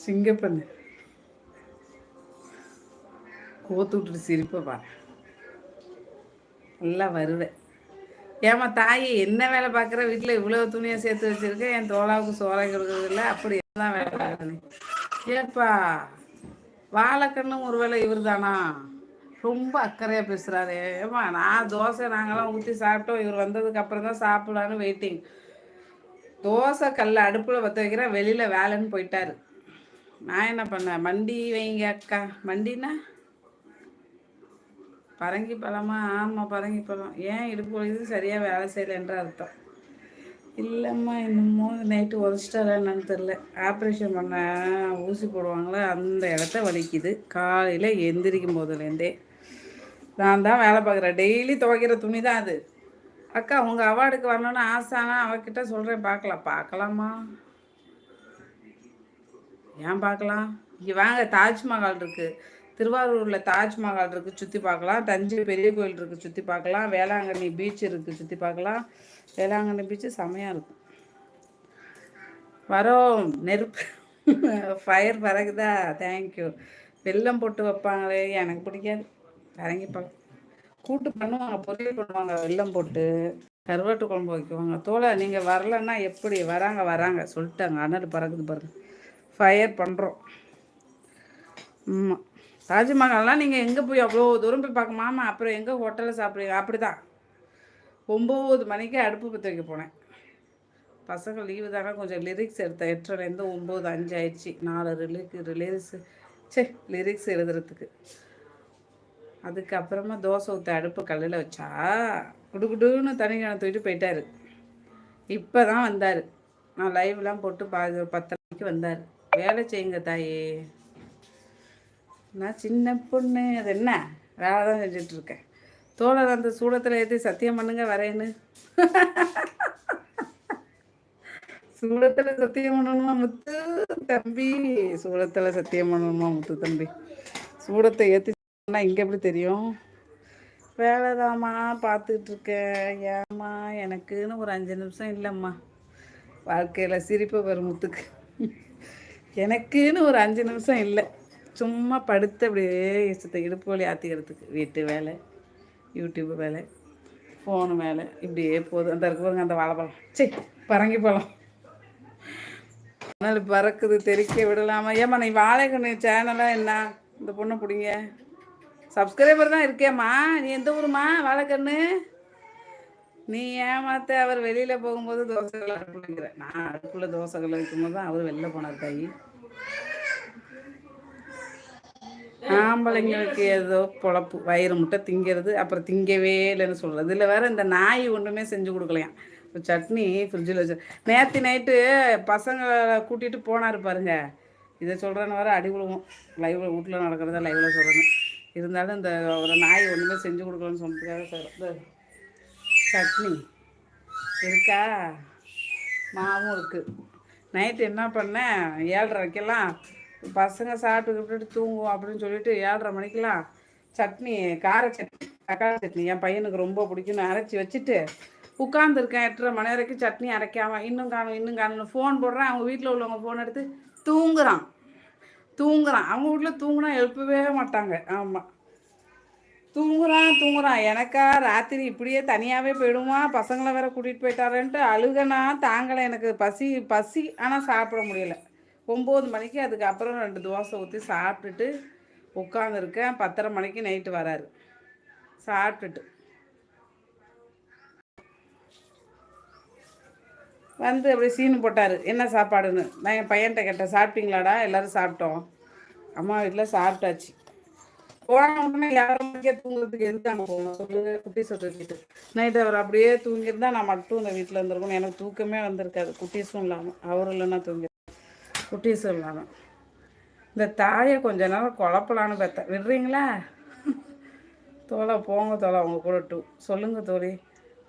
சிங்கப்பண்ணு கோத்து விட்டுட்டு சிரிப்பப்பா நல்லா வருவேன். ஏமா தாயி என்ன வேலை பார்க்குற? வீட்டில் இவ்வளோ துணியை சேர்த்து வச்சுருக்கேன், என் தோளாவுக்கு சோறை கொடுக்குறது இல்லை, அப்படி என்ன வேலை பார்க்குறேன்? ஏப்பா வாழைக்கண்ணும் ஒரு வேலை இவர் தானா? ரொம்ப அக்கறையாக பேசுகிறாரு. ஏமா நான் தோசை நாங்களாம் ஊற்றி சாப்பிட்டோம், இவர் வந்ததுக்கு அப்புறம் தான் சாப்பிடலான்னு வெயிட்டிங். தோசை கல்ல அடுப்பில் பற்ற வைக்கிறேன், வெளியில் வேலைன்னு போயிட்டாரு. நான் என்ன பண்ணேன்? மண்டி வைங்க அக்கா. மண்டினா பரங்கி பழமா? ஆமாம் பரங்கி பழம். ஏன் இடுப்பு வலிது சரியாக வேலை செய்யலைன்ற அர்த்தம். இல்லைம்மா இன்னமும் நைட்டு உதச்சிட்டாரா என்னன்னு தெரில. ஆப்ரேஷன் பண்ண ஊசி போடுவாங்களே அந்த இடத்த வலிக்குது. காலையில் எந்திரிக்கும் போதுலேருந்தே நான் தான் வேலை பார்க்குறேன். டெய்லி துவைக்கிற துணி தான் அது. அக்கா உங்கள் அவார்டுக்கு வரணுன்னு ஆசானா அவகிட்ட சொல்கிறேன். பார்க்கலாமா? ஏன் பார்க்கலாம்? இங்கே வாங்க, தாஜ்மஹால் இருக்குது, திருவாரூரில் தாஜ்மஹால் இருக்குது, சுற்றி பார்க்கலாம். தஞ்சை பெரிய கோயில் இருக்குது, சுற்றி பார்க்கலாம். வேளாங்கண்ணி பீச் இருக்குது, சுற்றி பார்க்கலாம். வேளாங்கண்ணி பீச்சு செமையாக இருக்கும். வரோம். நெருப்பு ஃபயர் பறகுதா? தேங்க்யூ. வெல்லம் போட்டு வைப்பாங்களே, எனக்கு பிடிக்காது. பரங்கி பழம் கூட்டு பண்ணுவாங்க, பொரியல் பண்ணுவாங்க, வெல்லம் போட்டு கருவாட்டு குழம்பு வைக்குவாங்க. தோலை நீங்கள் வரலன்னா எப்படி? வராங்க சொல்லிட்டாங்க. அனல் பறக்குது பாருங்க. ஃபயர் பண்ணுறோம். ஆமாம். தாஜ்மஹால்லாம் நீங்கள் எங்கே போய் அவ்வளோ தூரம் போய் பார்க்க? மாமா அப்புறம் எங்கே ஹோட்டலில் சாப்பிட்றீங்க? அப்படி தான் 9 மணிக்கு அடுப்பு பற்ற வைக்க போனேன். பசங்க லீவு தானே, கொஞ்சம் லிரிக்ஸ் எடுத்தேன். 8:30லேருந்து 9:05 ஆயிடுச்சு. 4 லிரிக்ஸ் எழுதுறதுக்கு. அதுக்கப்புறமா தோசை ஊற்ற அடுப்பு கல்லில் வச்சா குடுகுடுன்னு தனி கணம் தூக்கிட்டு போயிட்டார். இப்போ தான் வந்தார். நான் லைவ்லாம் போட்டு 10 மணிக்கு வந்தார். வேலை செய்யுங்க தாயே. நான் சின்ன பொண்ணு. அது என்ன வேலை தான் செஞ்சிட்ருக்கேன். தோழர் அந்த சூடத்தில் ஏற்றி சத்தியம் பண்ணுங்க வரேன்னு. சூடத்தில் சத்தியம் பண்ணணுமா முத்து தம்பி? சூடத்தில் சத்தியம் பண்ணணுமா முத்து தம்பி? சூடத்தை ஏற்றி சொன்னால் இங்கே எப்படி தெரியும்? வேலைதாம்மா பார்த்துக்கிட்டு இருக்கேன். ஏம்மா எனக்குன்னு ஒரு 5 நிமிஷம் இல்லைம்மா வாழ்க்கையில்? சிரிப்பு வரும் முத்துக்கு. எனக்குன்னு ஒரு 5 நிமிஷம் இல்லை. சும்மா படுத்து அப்படியே இஷ்டத்தை இடுப்பு வலி ஆற்றிக்கிறதுக்கு. வீட்டு வேலை, யூடியூப் வேலை, ஃபோனு வேலை, இப்படியே போதும். அந்த இருக்குங்க அந்த வாழைப்பழம், பரங்கி பழம் அதனால் பறக்குது, தெரிக்க விடலாமா? ஏம்மா நீ வாழைக்கண்ணு சேனலாக என்ன? இந்த பொண்ணை பிடிங்க. சப்ஸ்கிரைபர் தான் இருக்கேம்மா. நீ எந்த ஊருமா? வாழைக்கண்ணு நீ ஏமாத்த. அவர் வெளியில் போகும்போது தோசைகள் அடுப்பில் வைக்கிறேன். நான் அடுப்பில் தோசைகள் வைக்கும்போது தான் அவர் வெளில போனார். தாயி ஆம்பளைங்களுக்கு ஏதோ பொழப்பு, வயிறு முட்டை திங்கிறது, அப்புறம் திங்கவே இல்லைன்னு சொல்கிறது. இதில் வேறு இந்த நாய் ஒன்றுமே செஞ்சு கொடுக்கலையாம். சட்னி ஃப்ரிட்ஜில் வச்சு நேற்று நைட்டு பசங்களை கூட்டிகிட்டு போனார் பாருங்க. இதை சொல்கிறேன்னு வேறு அடி விழுவோம். லைவில் வீட்டில் நடக்கிறத லைவில் சொல்கிறேன்னு. இருந்தாலும் இந்த ஒரு நாய் ஒன்றுமே செஞ்சு கொடுக்கலன்னு சொன்னதுக்காக சார். சட்னி இருக்கா, மாவும் இருக்குது. நைட்டு என்ன பண்ணேன், 7:30க்கெல்லாம் பசங்க சாப்பிட்டு தூங்குவோம் அப்படின்னு சொல்லிட்டு 7:30 மணிக்கெலாம் சட்னி, கார சட்னி, தக்காளி சட்னி என் பையனுக்கு ரொம்ப பிடிக்குன்னு அரைச்சி வச்சுட்டு உட்காந்துருக்கேன். 8:30 மணி வரைக்கும் சட்னி அரைக்காமல் இன்னும் காணும் ஃபோன் போடுறேன். அவங்க வீட்டில் உள்ளவங்க ஃபோன் எடுத்து தூங்குறான். அவங்க வீட்டில் தூங்குனா எழுப்பவே மாட்டாங்க. ஆமாம், தூங்குறான். எனக்கா ராத்திரி இப்படியே தனியாகவே போயிடுமா, பசங்களை வேற கூட்டிகிட்டு போயிட்டாரன்ட்டு அழுகனா தாங்கலை. எனக்கு பசி ஆனால் சாப்பிட முடியல. 9 மணிக்கு அதுக்கப்புறம் 2 தோசை ஊற்றி சாப்பிட்டுட்டு உட்காந்துருக்கேன். 10:30 மணிக்கு நைட்டு வராரு. சாப்பிட்டுட்டு வந்து அப்படியே சீனு போட்டார். என்ன சாப்பாடுன்னு நான் என் பையன்கிட்ட கேட்டேன். சாப்பிட்டீங்களாடா? எல்லோரும் சாப்பிட்டோம். அம்மா வீட்டில் சாப்பிட்டாச்சு. போன உடனே 7:30 மணிக்கே தூங்குறதுக்கு எதுக்காக போகணும் சொல்லுங்க? குட்டி சொல்லிட்டு நைட்டு அவர் அப்படியே தூங்கியிருந்தா நான் மட்டும் இந்த வீட்டில் இருந்திருக்கணும். எனக்கு தூக்கமே வந்திருக்காது. குட்டீஸும் இல்லாமல், அவர் இல்லைன்னா தூங்கி குட்டீஸும் இல்லாமல். இந்த தாயை கொஞ்ச நேரம் குழப்பலான்னு பார்த்தேன். விடுறீங்களா? தோலை போங்க தோலை, அவங்க கூட சொல்லுங்கள் தோழி.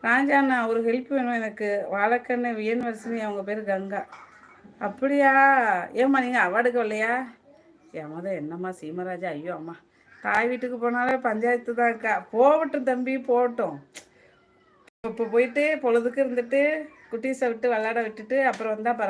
ராஜாண்ணா ஒரு ஹெல்ப் வேணும் எனக்கு. வாழைக்கண்ணு வியன்வர்சினி, அவங்க பேர் கங்கா. அப்படியா? ஏம்மா நீங்கள் அவார்டுக்கு வரலையா? ஏமாதான் என்னம்மா சீமராஜா? ஐயோ அம்மா, தாய் வீட்டுக்கு போனாலே பஞ்சாயத்து தான் இருக்கா. போகட்டும் தம்பி, போகட்டும். இப்போ போயிட்டு பொழுதுக்கு இருந்துட்டு குட்டீஸை விட்டு விளையாட விட்டுட்டு அப்புறம் வந்தால் பரவாயில்ல.